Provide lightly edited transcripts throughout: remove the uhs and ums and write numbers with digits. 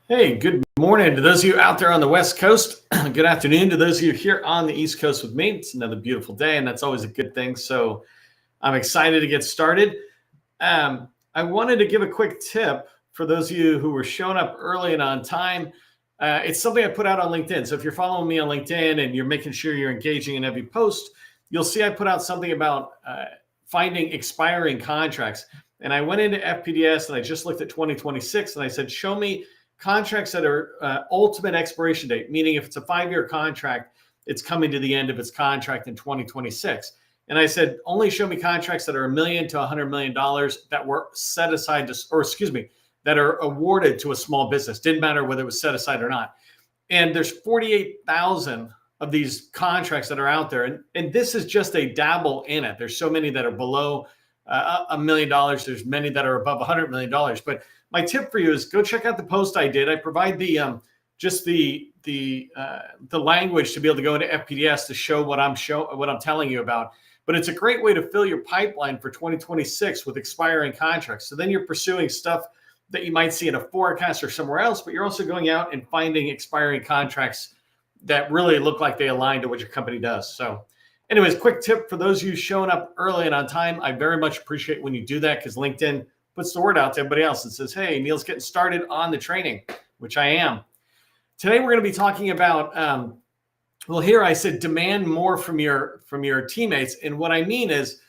Hey, good morning to those of you out there on the West Coast. Good afternoon to those of you here on the East Coast with me. It's another beautiful day, and that's always a good thing. So I'm excited to get started. I wanted to give a quick tip for those of you who were showing up early and on time. It's something I put out on LinkedIn. So if you're following me on LinkedIn and you're making sure you're engaging in every post, you'll see I put out something about finding expiring contracts. And I went into FPDS and I just looked at 2026 and I said, show me contracts that are ultimate expiration date, meaning if it's a 5-year contract, it's coming to the end of its contract in 2026. And I said, only show me contracts that are $1 million to $100 million that were set aside to, or excuse me, that are awarded to a small business. Didn't matter whether it was set aside or not. And there's 48,000 of these contracts that are out there. And this is just a dabble in it. There's so many that are below $1 million. There's many that are above $100 million. But my tip for you is go check out the post I did. I provide the just the language to be able to go into FPDS to show what I'm telling you about. But it's a great way to fill your pipeline for 2026 with expiring contracts. So then you're pursuing stuff that you might see in a forecast or somewhere else, but you're also going out and finding expiring contracts that really look like they align to what your company does. So anyways, quick tip for those of you showing up early and on time. I very much appreciate when you do that because LinkedIn puts the word out to everybody else and says, hey, Neil's getting started on the training, which I am. Today, we're going to be talking about, well, here I said demand more from your teammates. And what I mean is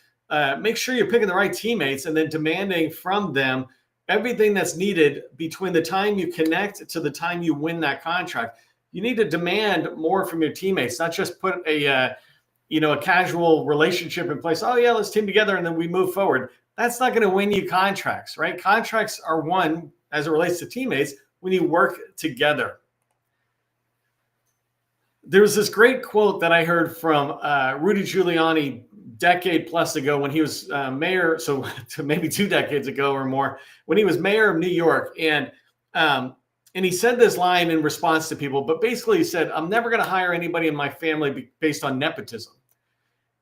make sure you're picking the right teammates and then demanding from them everything that's needed between the time you connect to the time you win that contract. You need to demand more from your teammates, not just put a casual relationship in place. Oh yeah, let's team together and then we move forward. That's not going to win you contracts, right? Contracts are won as it relates to teammates when you work together. There was this great quote that I heard from Rudy Giuliani decade plus ago when he was mayor. So maybe 2 decades ago or more, when he was mayor of New York. And he said this line in response to people, but basically he said, I'm never going to hire anybody in my family based on nepotism.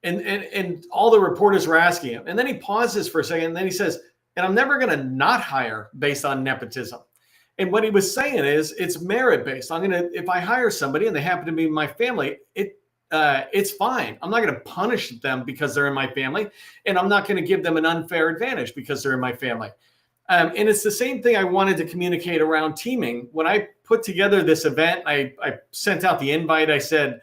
And all the reporters were asking him. And then he pauses for a second. And then he says, and I'm never going to not hire based on nepotism. And what he was saying is it's merit based. If I hire somebody and they happen to be my family, it's fine. I'm not going to punish them because they're in my family. And I'm not going to give them an unfair advantage because they're in my family. And it's the same thing I wanted to communicate around teaming. When I put together this event, I sent out the invite. I said,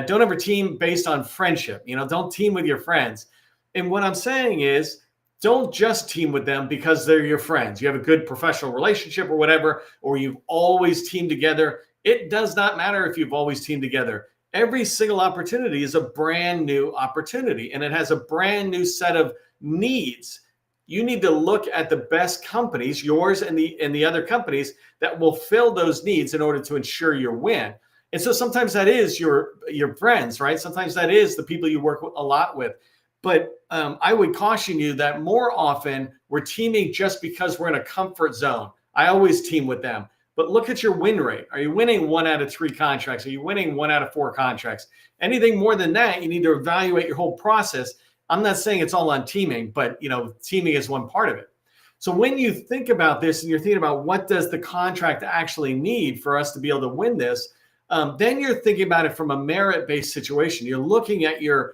don't ever team based on friendship. Don't team with your friends. And what I'm saying is, don't just team with them because they're your friends. You have a good professional relationship or whatever, or you've always teamed together. It does not matter if you've always teamed together. Every single opportunity is a brand new opportunity, and it has a brand new set of needs. You need to look at the best companies, yours and the other companies, that will fill those needs in order to ensure your win. And so sometimes that is your friends, right? Sometimes that is the people you work a lot with. But I would caution you that more often we're teaming just because we're in a comfort zone. I always team with them. But look at your win rate. Are you winning 1 out of 3 contracts? Are you winning 1 out of 4 contracts? Anything more than that, you need to evaluate your whole process. I'm not saying it's all on teaming, but teaming is one part of it. So when you think about this and you're thinking about what does the contract actually need for us to be able to win this, then you're thinking about it from a merit-based situation. You're looking at your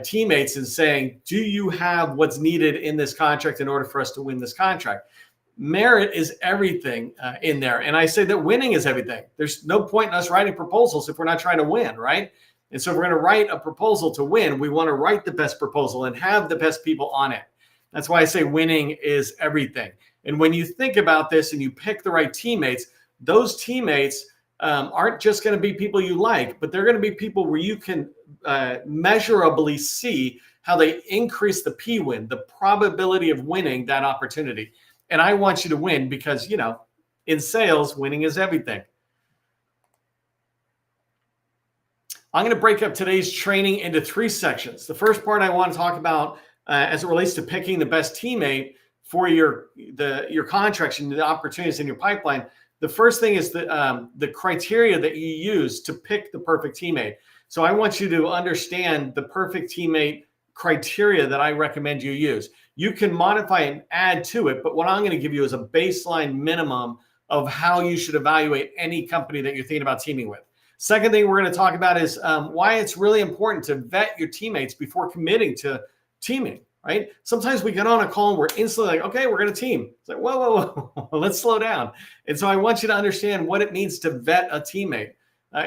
teammates and saying, do you have what's needed in this contract in order for us to win this contract? Merit is everything in there. And I say that winning is everything. There's no point in us writing proposals if we're not trying to win, right? And so if we're going to write a proposal to win, we want to write the best proposal and have the best people on it. That's why I say winning is everything. And when you think about this and you pick the right teammates, those teammates aren't just going to be people you like, but they're going to be people where you can measurably see how they increase the P-win, the probability of winning that opportunity. And I want you to win because, in sales, winning is everything. I'm going to break up today's training into 3 sections. The first part I want to talk about as it relates to picking the best teammate for your contracts and the opportunities in your pipeline. The first thing is the criteria that you use to pick the perfect teammate. So I want you to understand the perfect teammate criteria that I recommend you use. You can modify and add to it, but what I'm going to give you is a baseline minimum of how you should evaluate any company that you're thinking about teaming with. Second thing we're going to talk about is why it's really important to vet your teammates before committing to teaming, right? Sometimes we get on a call and we're instantly like, okay, we're going to team. It's like, whoa, let's slow down. And so I want you to understand what it means to vet a teammate.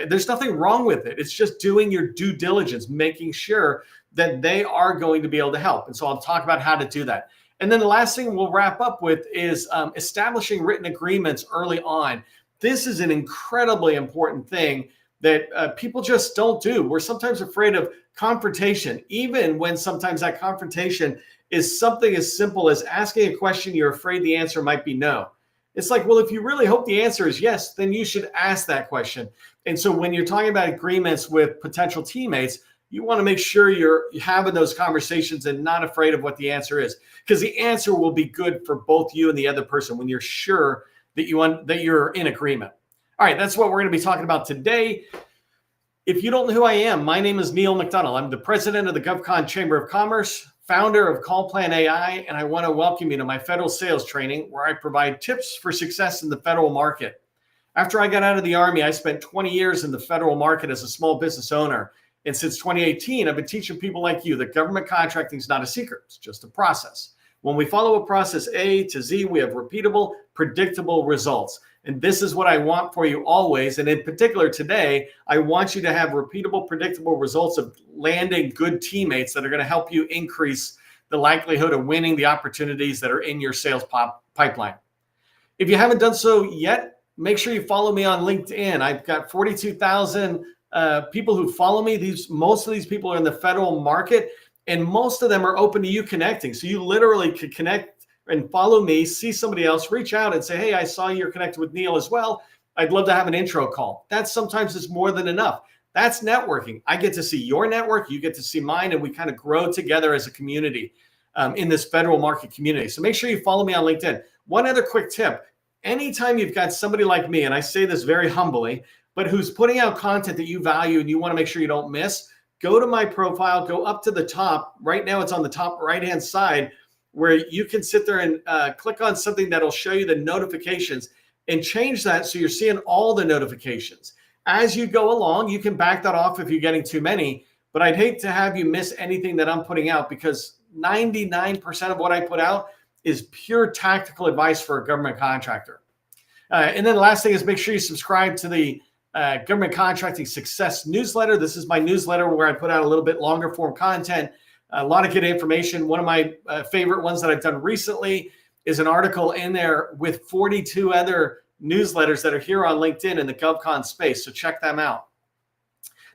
There's nothing wrong with it. It's just doing your due diligence, making sure that they are going to be able to help. And so I'll talk about how to do that. And then the last thing we'll wrap up with is establishing written agreements early on. This is an incredibly important thing that people just don't do. We're sometimes afraid of confrontation, even when sometimes that confrontation is something as simple as asking a question you're afraid the answer might be no. It's like, well, if you really hope the answer is yes, then you should ask that question. And so when you're talking about agreements with potential teammates, you want to make sure you're having those conversations and not afraid of what the answer is, because the answer will be good for both you and the other person when you're sure that you're in agreement. All right, that's what we're going to be talking about today. If you don't know who I am, my name is Neil McDonald. I'm the president of the GovCon Chamber of Commerce, founder of CallPlan AI, and I want to welcome you to my federal sales training where I provide tips for success in the federal market. After I got out of the Army, I spent 20 years in the federal market as a small business owner. And since 2018, I've been teaching people like you that government contracting is not a secret, it's just a process. When we follow a process A to Z, we have repeatable, predictable results. And this is what I want for you always. And in particular today, I want you to have repeatable, predictable results of landing good teammates that are going to help you increase the likelihood of winning the opportunities that are in your sales pipeline. If you haven't done so yet, make sure you follow me on LinkedIn. I've got 42,000 people who follow me. Most of these people are in the federal market, and most of them are open to you connecting. So you literally could connect and follow me, see somebody else, reach out and say, hey, I saw you're connected with Neil as well. I'd love to have an intro call. That sometimes is more than enough. That's networking. I get to see your network, you get to see mine, and we kind of grow together as a community in this federal market community. So make sure you follow me on LinkedIn. One other quick tip. Anytime you've got somebody like me, and I say this very humbly, but who's putting out content that you value and you want to make sure you don't miss, go to my profile, go up to the top. Right now it's on the top right-hand side, where you can sit there and click on something that'll show you the notifications and change that so you're seeing all the notifications. As you go along, you can back that off if you're getting too many, but I'd hate to have you miss anything that I'm putting out, because 99% of what I put out is pure tactical advice for a government contractor. And then the last thing is make sure you subscribe to the Government Contracting Success newsletter. This is my newsletter where I put out a little bit longer form content. A lot of good information. One of my favorite ones that I've done recently is an article in there with 42 other newsletters that are here on LinkedIn in the GovCon space. So check them out.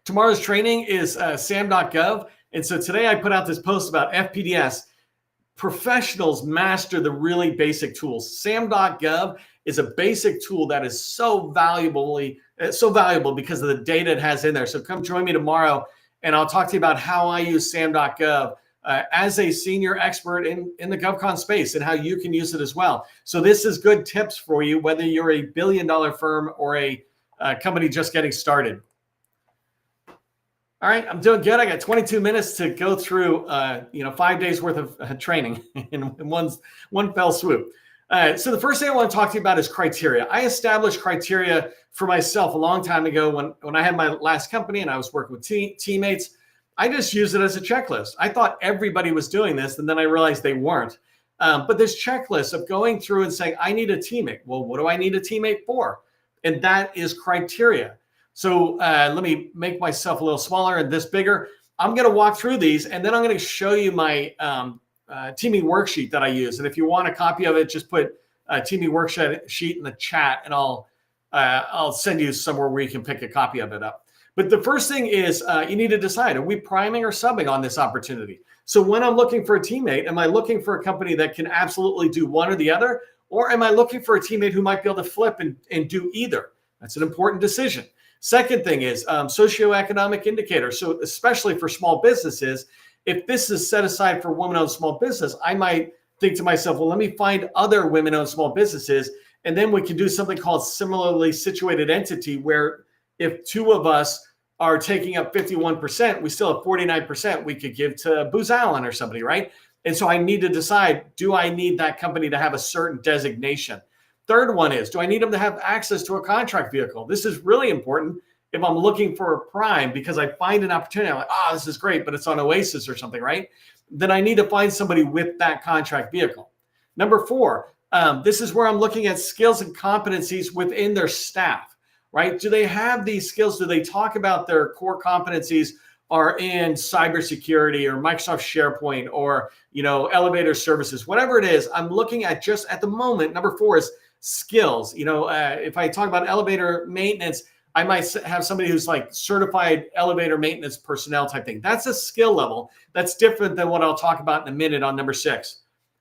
Tomorrow's training is SAM.gov. And so today I put out this post about FPDS. Professionals master the really basic tools. SAM.gov is a basic tool that is so valuable because of the data it has in there. So come join me tomorrow, and I'll talk to you about how I use SAM.gov as a senior expert in the GovCon space and how you can use it as well. So this is good tips for you, whether you're a billion-dollar firm or a company just getting started. All right, I'm doing good. I got 22 minutes to go through, 5 days worth of training in one fell swoop. So the first thing I want to talk to you about is criteria. I established criteria for myself a long time ago when I had my last company and I was working with teammates. I just used it as a checklist. I thought everybody was doing this, and then I realized they weren't. But this checklist of going through and saying, I need a teammate. Well, what do I need a teammate for? And that is criteria. So let me make myself a little smaller and this bigger. I'm going to walk through these, and then I'm going to show you my teaming worksheet that I use. And if you want a copy of it, just put teaming worksheet in the chat, and I'll send you somewhere where you can pick a copy of it up. But the first thing is you need to decide, are we priming or subbing on this opportunity? So when I'm looking for a teammate, am I looking for a company that can absolutely do one or the other? Or am I looking for a teammate who might be able to flip and do either? That's an important decision. Second thing is socioeconomic indicators. So especially for small businesses, if this is set aside for women-owned small business, I might think to myself, well, let me find other women-owned small businesses, and then we can do something called similarly situated entity, where if two of us are taking up 51%, we still have 49% we could give to Booz Allen or somebody, right? And so I need to decide, do I need that company to have a certain designation? third one is, do I need them to have access to a contract vehicle? This is really important if I'm looking for a prime because I find an opportunity. I'm like, oh, this is great, but it's on Oasis or something, right? Then I need to find somebody with that contract vehicle. Number four, this is where I'm looking at skills and competencies within their staff, right? Do they have these skills? Do they talk about their core competencies are in cybersecurity or Microsoft SharePoint or, elevator services, whatever it is? I'm looking at just at the moment. Number four is skills. If I talk about elevator maintenance, I might have somebody who's like certified elevator maintenance personnel type thing. That's a skill level. That's different than what I'll talk about in a minute on number six.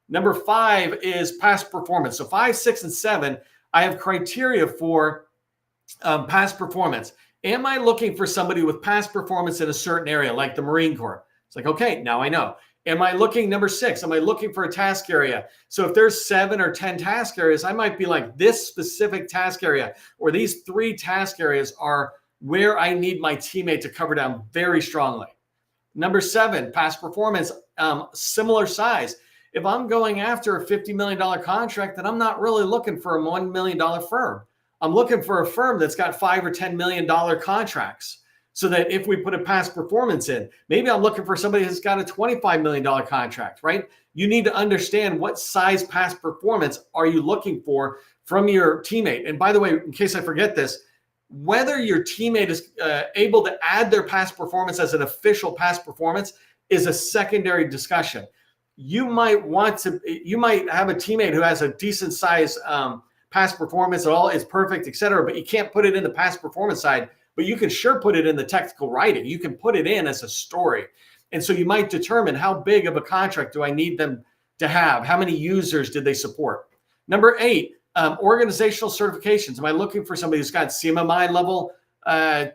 Number five is past performance. So 5, 6, and 7, I have criteria for past performance. Am I looking for somebody with past performance in a certain area, like the Marine Corps? It's like, okay, now I know. Am I looking, number 6, am I looking for a task area? So if there's 7 or 10 task areas, I might be like, this specific task area or these 3 task areas are where I need my teammate to cover down very strongly. Number 7, past performance, similar size. If I'm going after a $50 million contract, then I'm not really looking for a $1 million firm. I'm looking for a firm that's got $5 or $10 million contracts. So that if we put a past performance in, maybe I'm looking for somebody who's got a $25 million contract, right? You need to understand what size past performance are you looking for from your teammate. And by the way, in case I forget this, whether your teammate is able to add their past performance as an official past performance is a secondary discussion. You might have a teammate who has a decent size past performance, all is perfect, et cetera, but you can't put it in the past performance side. But you can sure put it in the technical writing. You can put it in as a story. And so you might determine how big of a contract do I need them to have? How many users did they support? Number 8, organizational certifications. Am I looking for somebody who's got CMMI level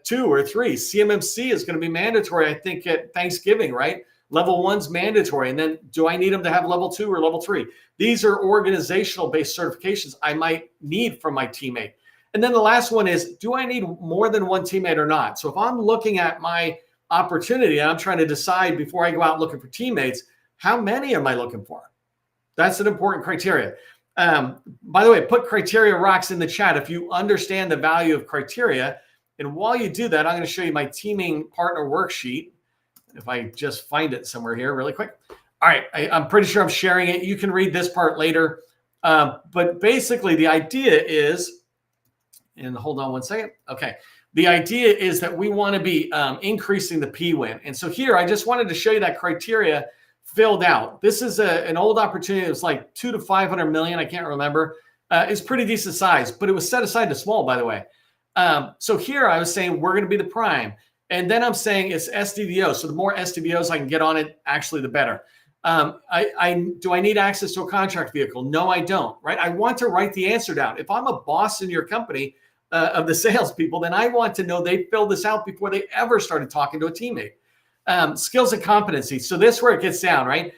2 or 3? CMMC is going to be mandatory, I think, at Thanksgiving, right? Level 1's mandatory. And then do I need them to have level 2 or level 3? These are organizational based certifications I might need from my teammate. And then the last one is, do I need more than one teammate or not? So if I'm looking at my opportunity and I'm trying to decide before I go out looking for teammates, how many am I looking for? That's an important criteria. By the way, put criteria rocks in the chat if you understand the value of criteria. And while you do that, I'm going to show you my teaming partner worksheet. If I just find it somewhere here really quick. All right, I'm pretty sure I'm sharing it. You can read this part later. But basically the idea is, and hold on one second. Okay. The idea is that we want to be increasing the P-win. And so here, I just wanted to show you that criteria filled out. This is an old opportunity. It was like 2 to 500 million. I can't remember. It's pretty decent size, but it was set aside to small, by the way. So here I was saying we're going to be the prime. And then I'm saying it's SDVO. So the more SDVOs I can get on it, actually, the better. Do I need access to a contract vehicle? No, I don't, right? I want to write the answer down. If I'm a boss in your company, of the salespeople, then I want to know they filled this out before they ever started talking to a teammate. Skills and competencies. So this is where it gets down, right?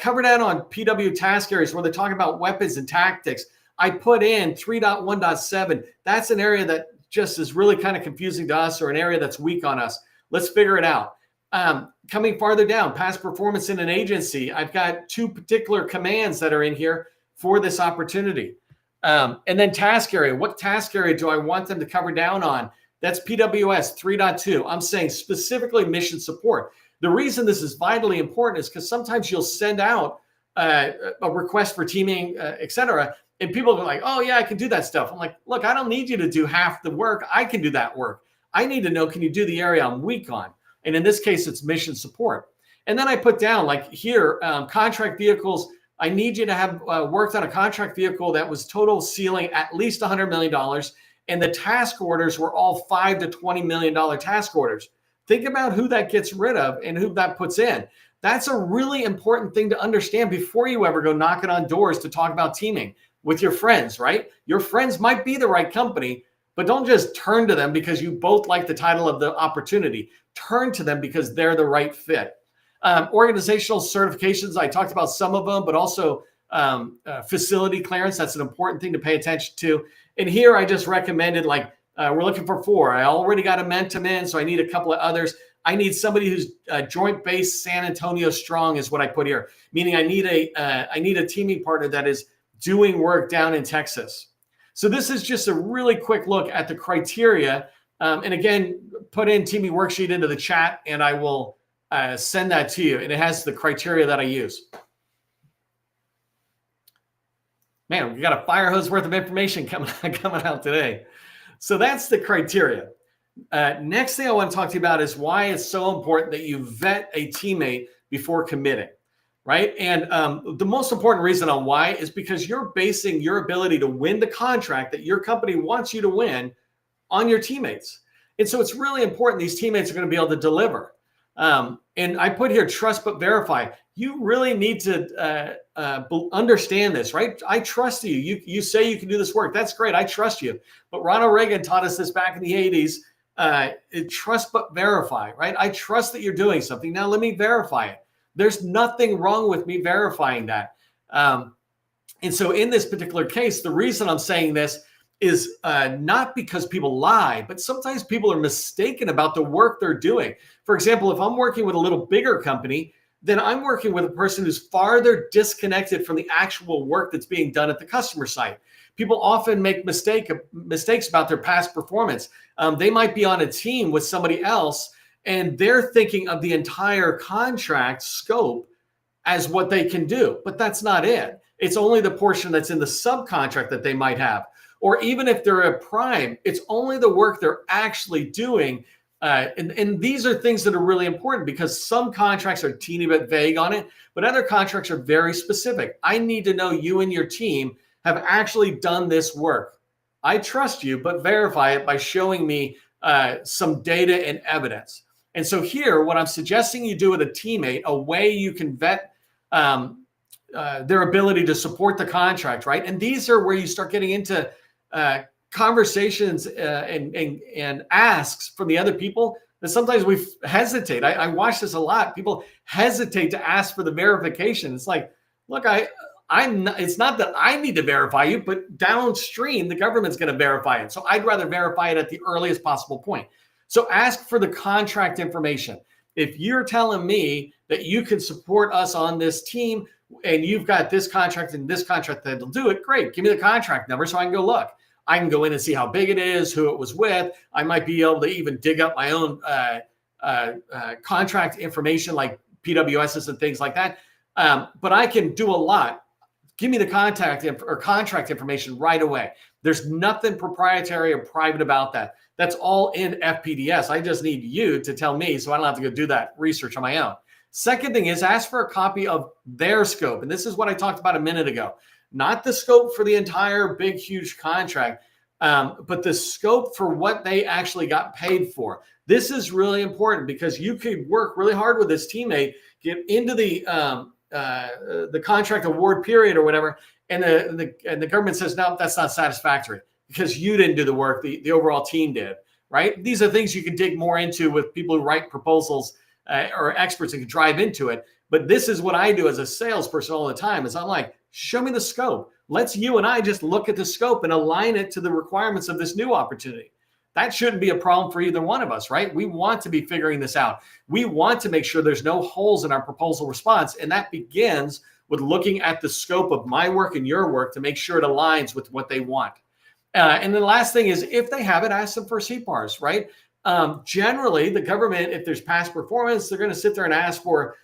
Cover down on PW task areas where they're talking about weapons and tactics. I put in 3.1.7. That's an area that just is really kind of confusing to us or an area that's weak on us. Let's figure it out. Coming farther down, past performance in an agency. I've got 2 particular commands that are in here for this opportunity. And then task area. What task area do I want them to cover down on? That's PWS 3.2. I'm saying specifically mission support. The reason this is vitally important is because sometimes you'll send out a request for teaming, et cetera, and people are like, oh, yeah, I can do that stuff. I'm like, look, I don't need you to do half the work. I can do that work. I need to know, can you do the area I'm weak on? And in this case, it's mission support. And then I put down, like here, contract vehicles. I need you to have worked on a contract vehicle that was total ceiling at least $100 million. And the task orders were all $5 to $20 million task orders. Think about who that gets rid of and who that puts in. That's a really important thing to understand before you ever go knocking on doors to talk about teaming with your friends, right? Your friends might be the right company, but don't just turn to them because you both like the title of the opportunity. Turn to them because they're the right fit. Organizational certifications, I talked about some of them, but also facility clearance. That's an important thing to pay attention to. And here I just recommended, like, we're looking for 4. I already got a Mentum in, so I need a couple of others. I need somebody who's joint base San Antonio strong is what I put here, meaning I need a teaming partner that is doing work down in Texas. So this is just a really quick look at the criteria. And again, put in Teamy Worksheet into the chat and I will send that to you. And it has the criteria that I use. Man, we got a fire hose worth of information coming out today. So that's the criteria. Next thing I want to talk to you about is why it's so important that you vet a teammate before committing, right? And the most important reason on why is because you're basing your ability to win the contract that your company wants you to win on your teammates. And so it's really important these teammates are going to be able to deliver. And I put here, trust but verify. You really need to understand this, right? I trust you. You say you can do this work. That's great. I trust you. But Ronald Reagan taught us this back in the 80s. Trust but verify, right? I trust that you're doing something. Now let me verify it. There's nothing wrong with me verifying that. And so in this particular case, the reason I'm saying this is not because people lie, but sometimes people are mistaken about the work they're doing. For example, if I'm working with a little bigger company, then I'm working with a person who's farther disconnected from the actual work that's being done at the customer site. People often make mistakes about their past performance. They might be on a team with somebody else, and they're thinking of the entire contract scope as what they can do, but that's not it. It's only the portion that's in the subcontract that they might have. Or even if they're a prime, it's only the work they're actually doing. And these are things that are really important because some contracts are a teeny bit vague on it, but other contracts are very specific. I need to know you and your team have actually done this work. I trust you, but verify it by showing me some data and evidence. And so here, what I'm suggesting you do with a teammate, a way you can vet their ability to support the contract, right? And these are where you start getting into conversations and asks from the other people that sometimes we hesitate. I watch this a lot. People hesitate to ask for the verification. It's like, look, it's not that I need to verify you, but downstream, the government's going to verify it. So I'd rather verify it at the earliest possible point. So ask for the contract information. If you're telling me that you can support us on this team and you've got this contract and this contract that'll do it, great. Give me the contract number so I can go look. I can go in and see how big it is, who it was with. I might be able to even dig up my own contract information like PWSs and things like that. But I can do a lot. Give me the contract information right away. There's nothing proprietary or private about that. That's all in FPDS. I just need you to tell me so I don't have to go do that research on my own. Second thing is ask for a copy of their scope. And this is what I talked about a minute ago. Not the scope for the entire big, huge contract, but the scope for what they actually got paid for. This is really important because you could work really hard with this teammate, get into the contract award period or whatever, and the government says, no, that's not satisfactory because you didn't do the work, the overall team did, right? These are things you can dig more into with people who write proposals or experts and can drive into it. But this is what I do as a salesperson all the time is I'm like, show me the scope. Let's you and I just look at the scope and align it to the requirements of this new opportunity. That shouldn't be a problem for either one of us, right? We want to be figuring this out. We want to make sure there's no holes in our proposal response. And that begins with looking at the scope of my work and your work to make sure it aligns with what they want. And then the last thing is if they have it, ask them for CPARs, right? Generally, the government, if there's past performance, they're going to sit there and ask for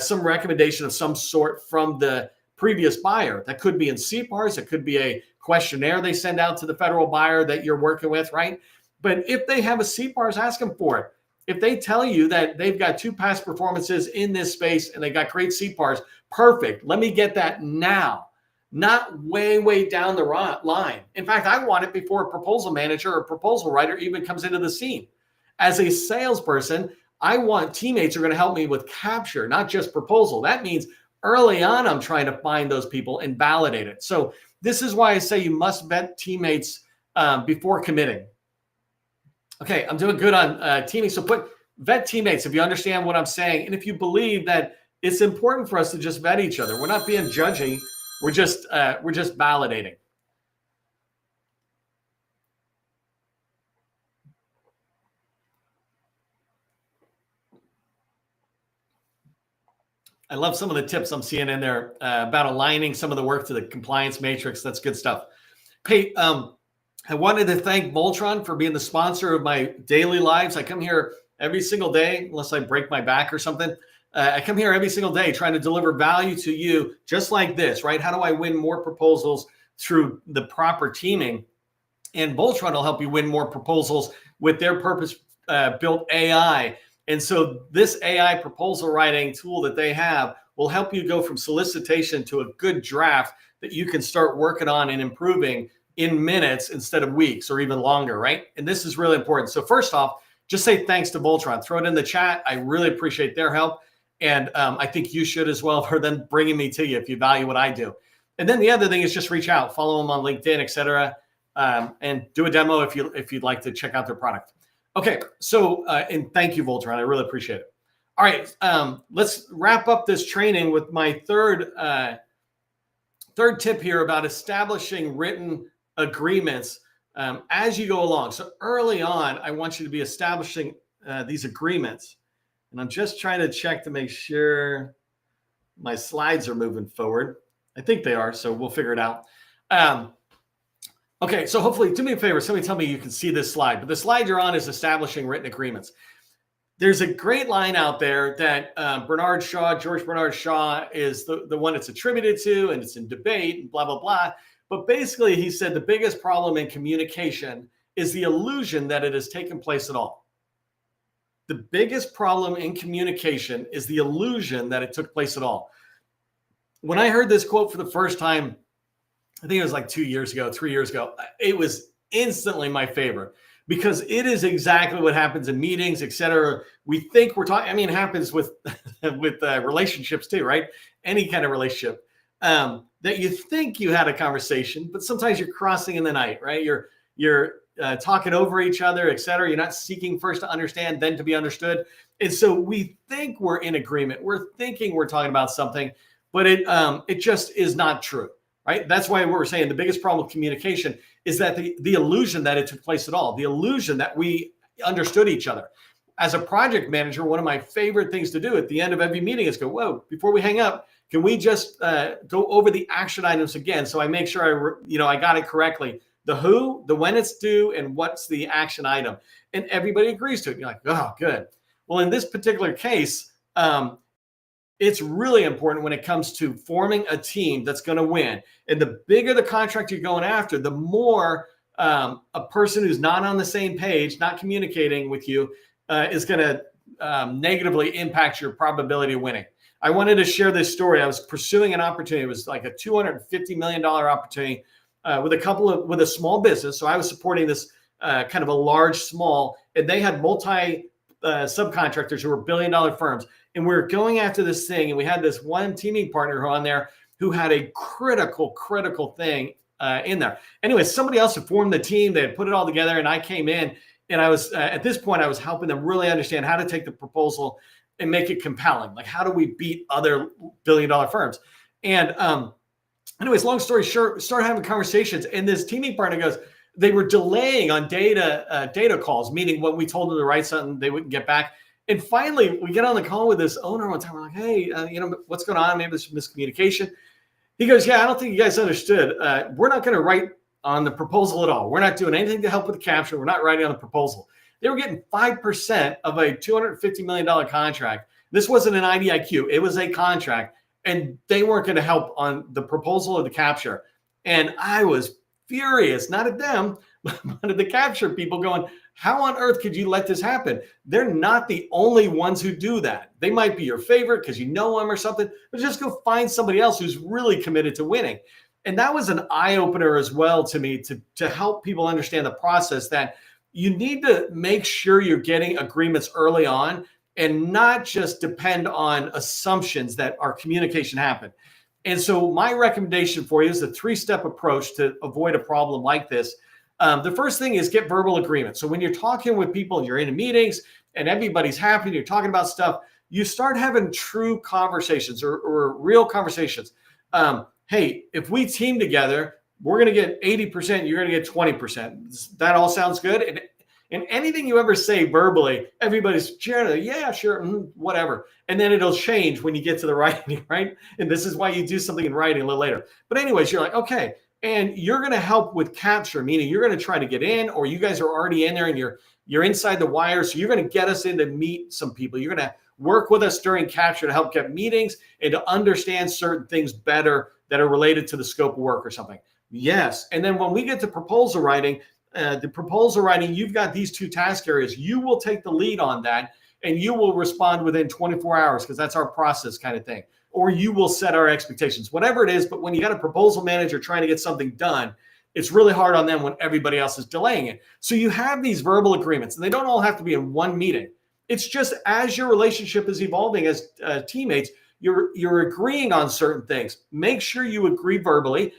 some recommendation of some sort from the previous buyer. That could be in CPARs. It could be a questionnaire they send out to the federal buyer that you're working with, right? But if they have a CPARs, ask them for it. If they tell you that they've got 2 past performances in this space and they got great CPARs, perfect. Let me get that now, not way, way down the line. In fact, I want it before a proposal manager or proposal writer even comes into the scene. As a salesperson, I want teammates who are going to help me with capture, not just proposal. That means early on, I'm trying to find those people and validate it. So this is why I say you must vet teammates before committing. Okay, I'm doing good on teaming. So put vet teammates if you understand what I'm saying. And if you believe that it's important for us to just vet each other. We're not being judgy. We're just validating. I love some of the tips I'm seeing in there about aligning some of the work to the compliance matrix. That's good stuff. Hey, I wanted to thank Voltron for being the sponsor of my daily lives. I come here every single day, unless I break my back or something. I come here every single day trying to deliver value to you, just like this, right? How do I win more proposals through the proper teaming? And Voltron will help you win more proposals with their purpose-built AI. And so this AI proposal writing tool that they have will help you go from solicitation to a good draft that you can start working on and improving in minutes instead of weeks or even longer, right? And this is really important. So first off, just say thanks to Voltron. Throw it in the chat. I really appreciate their help. And I think you should as well for them bringing me to you if you value what I do. And then the other thing is just reach out, follow them on LinkedIn, etc., and do a demo if you'd like to check out their product. Okay, so and thank you, Voltron. I really appreciate it. All right, let's wrap up this training with my third tip here about establishing written agreements as you go along. So early on, I want you to be establishing these agreements. And I'm just trying to check to make sure my slides are moving forward. I think they are, so we'll figure it out. Okay, so hopefully, do me a favor, somebody tell me you can see this slide. But the slide you're on is establishing written agreements. There's a great line out there that George Bernard Shaw is the one it's attributed to, and it's in debate and blah, blah, blah. But basically, he said the biggest problem in communication is the illusion that it has taken place at all. The biggest problem in communication is the illusion that it took place at all. When I heard this quote for the first time, I think it was like 2 years ago, 3 years ago, it was instantly my favorite because it is exactly what happens in meetings, et cetera. We think we're talking, I mean, it happens with, with relationships too, right? Any kind of relationship that you think you had a conversation, but sometimes you're crossing in the night, right? You're talking over each other, et cetera. You're not seeking first to understand, then to be understood. And so we think we're in agreement. We're thinking we're talking about something, but it just is not true, right? That's why we're saying the biggest problem with communication is that the illusion that it took place at all, the illusion that we understood each other. As a project manager, one of my favorite things to do at the end of every meeting is go, whoa, before we hang up, can we just go over the action items again? So I make sure I got it correctly. The who, the when it's due, and what's the action item. And everybody agrees to it. You're like, oh, good. Well, in this particular case, it's really important when it comes to forming a team that's going to win. And the bigger the contract you're going after, the more a person who's not on the same page, not communicating with you, is going to negatively impact your probability of winning. I wanted to share this story. I was pursuing an opportunity. It was like a $250 million opportunity with a small business. So I was supporting this kind of a large, small, and they had multi subcontractors who were billion-dollar firms. And we were going after this thing, and we had this one teaming partner on there who had a critical thing in there. Anyway, somebody else had formed the team. They had put it all together, and I came in, and I was at this point, I was helping them really understand how to take the proposal and make it compelling. Like, how do we beat other billion-dollar firms? And anyways, long story short, started having conversations, and this teaming partner goes, they were delaying on data calls, meaning when we told them to write something, they wouldn't get back. And finally, we get on the call with this owner one time. We're like, hey, what's going on? Maybe there's miscommunication. He goes, yeah, I don't think you guys understood. We're not going to write on the proposal at all. We're not doing anything to help with the capture. We're not writing on the proposal. They were getting 5% of a $250 million contract. This wasn't an IDIQ. It was a contract. And they weren't going to help on the proposal or the capture. And I was furious, not at them, but at the capture people going, how on earth could you let this happen? They're not the only ones who do that. They might be your favorite because you know them or something, but just go find somebody else who's really committed to winning. And that was an eye-opener as well to me to help people understand the process that you need to make sure you're getting agreements early on and not just depend on assumptions that our communication happened. And so my recommendation for you is a 3-step approach to avoid a problem like this. The first thing is get verbal agreement. So when you're talking with people, you're in meetings and everybody's happy, you're talking about stuff, you start having true conversations or real conversations. Hey, if we team together, we're going to get 80%, you're going to get 20%. That all sounds good. And anything you ever say verbally, everybody's cheering, yeah, sure, whatever. And then it'll change when you get to the writing, right? And this is why you do something in writing a little later. But anyways, you're like, okay, And you're going to help with capture, meaning you're going to try to get in, or you guys are already in there and you're inside the wire. So you're going to get us in to meet some people. You're going to work with us during capture to help get meetings and to understand certain things better that are related to the scope of work or something. Yes. And then when we get to proposal writing, you've got these 2 task areas. You will take the lead on that and you will respond within 24 hours because that's our process kind of thing. Or you will set our expectations, whatever it is. But when you got a proposal manager trying to get something done, it's really hard on them when everybody else is delaying it. So you have these verbal agreements, and they don't all have to be in one meeting. It's just as your relationship is evolving as teammates, you're agreeing on certain things. Make sure you agree verbally.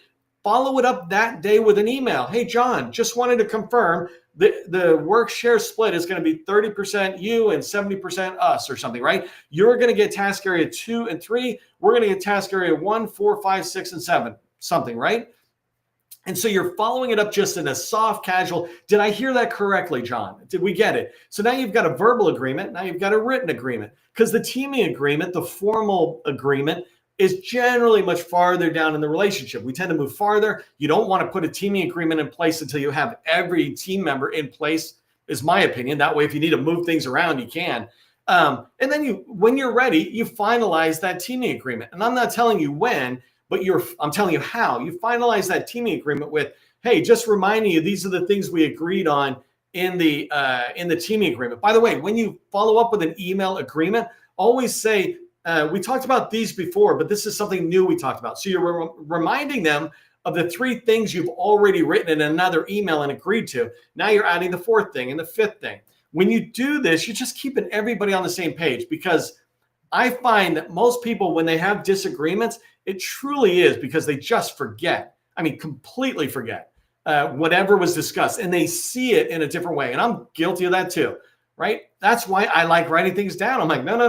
Follow it up that day with an email. Hey, John, just wanted to confirm the work share split is going to be 30% you and 70% us or something, right? You're going to get task area 2 and 3. We're going to get task area 1, 4, 5, 6, and 7, something, right? And so you're following it up just in a soft, casual, did I hear that correctly, John? Did we get it? So now you've got a verbal agreement. Now you've got a written agreement, because the teaming agreement, the formal agreement, is generally much farther down in the relationship. We tend to move farther. You don't want to put a teaming agreement in place until you have every team member in place, is my opinion. That way, if you need to move things around, you can. And then when you're ready, you finalize that teaming agreement. And I'm not telling you when, but I'm telling you how. You finalize that teaming agreement with, hey, just reminding you, these are the things we agreed on in the teaming agreement. By the way, when you follow up with an email agreement, always say, we talked about these before, but this is something new we talked about. So you're reminding them of the 3 things you've already written in another email and agreed to. Now you're adding the 4th thing and the 5th thing. When you do this, you're just keeping everybody on the same page, because I find that most people, when they have disagreements, it truly is because they just forget. I mean, completely forget whatever was discussed, and they see it in a different way. And I'm guilty of that too. Right? That's why I like writing things down. I'm like, no.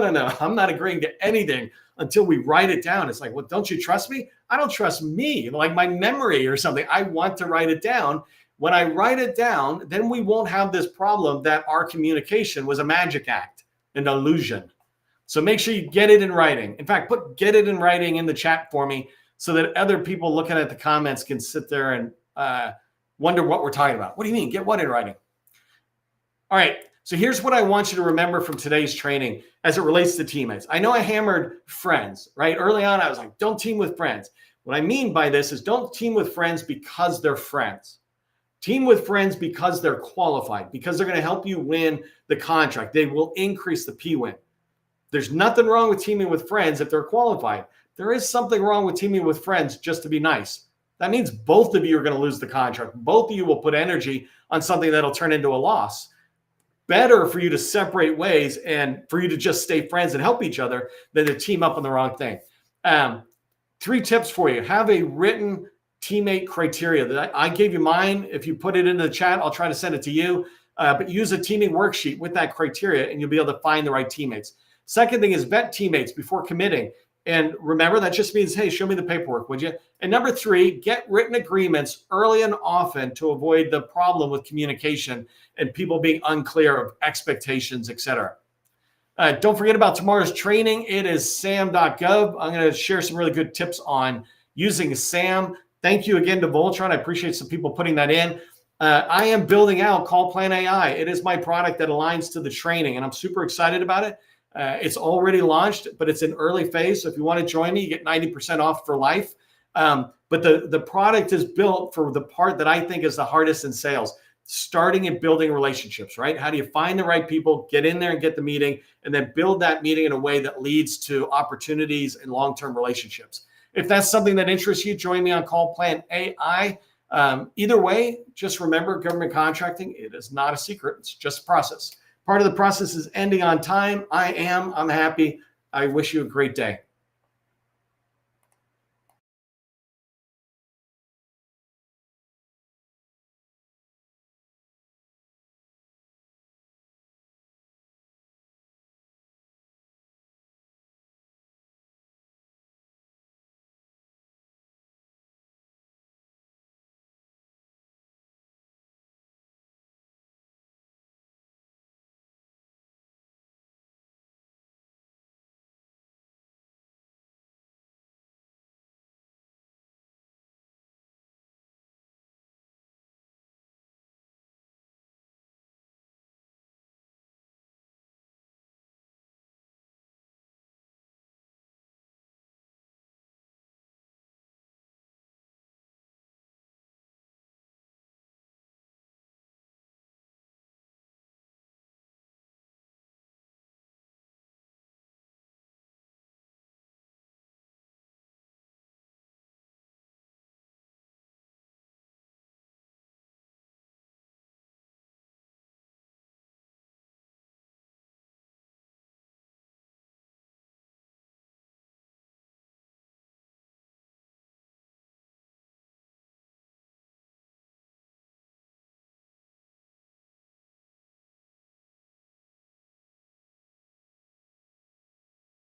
I'm not agreeing to anything until we write it down. It's like, well, don't you trust me? I don't trust me, like my memory or something. I want to write it down. When I write it down, then we won't have this problem that our communication was a magic act, an illusion. So make sure you get it in writing. In fact, get it in writing in the chat for me so that other people looking at the comments can sit there and wonder what we're talking about. What do you mean? Get what in writing? All right. So here's what I want you to remember from today's training as it relates to teammates. I know I hammered friends, right? Early on, I was like, don't team with friends. What I mean by this is don't team with friends because they're friends. Team with friends because they're qualified, because they're going to help you win the contract. They will increase the P-win. There's nothing wrong with teaming with friends if they're qualified. There is something wrong with teaming with friends just to be nice. That means both of you are going to lose the contract. Both of you will put energy on something that'll turn into a loss. Better for you to separate ways and for you to just stay friends and help each other than to team up on the wrong thing. 3 tips for you. Have a written teammate criteria. That I gave you mine. If you put it into the chat, I'll try to send it to you. But use a teaming worksheet with that criteria, and you'll be able to find the right teammates. Second thing is vet teammates before committing. And remember, that just means, hey, show me the paperwork, would you? And number 3, get written agreements early and often to avoid the problem with communication and people being unclear of expectations, etc. Don't forget about tomorrow's training. It is sam.gov. I'm going to share some really good tips on using SAM. Thank you again to Voltron. I appreciate some people putting that in. I am building out Call Plan AI. It is my product that aligns to the training, and I'm super excited about it. It's already launched, but it's in early phase. So if you want to join me, you get 90% off for life. But the product is built for the part that I think is the hardest in sales, starting and building relationships, right? How do you find the right people, get in there and get the meeting, and then build that meeting in a way that leads to opportunities and long-term relationships? If that's something that interests you, join me on Call Plan AI. Either way, just remember, government contracting, it is not a secret. It's just a process. Part of the process is ending on time. I'm happy. I wish you a great day.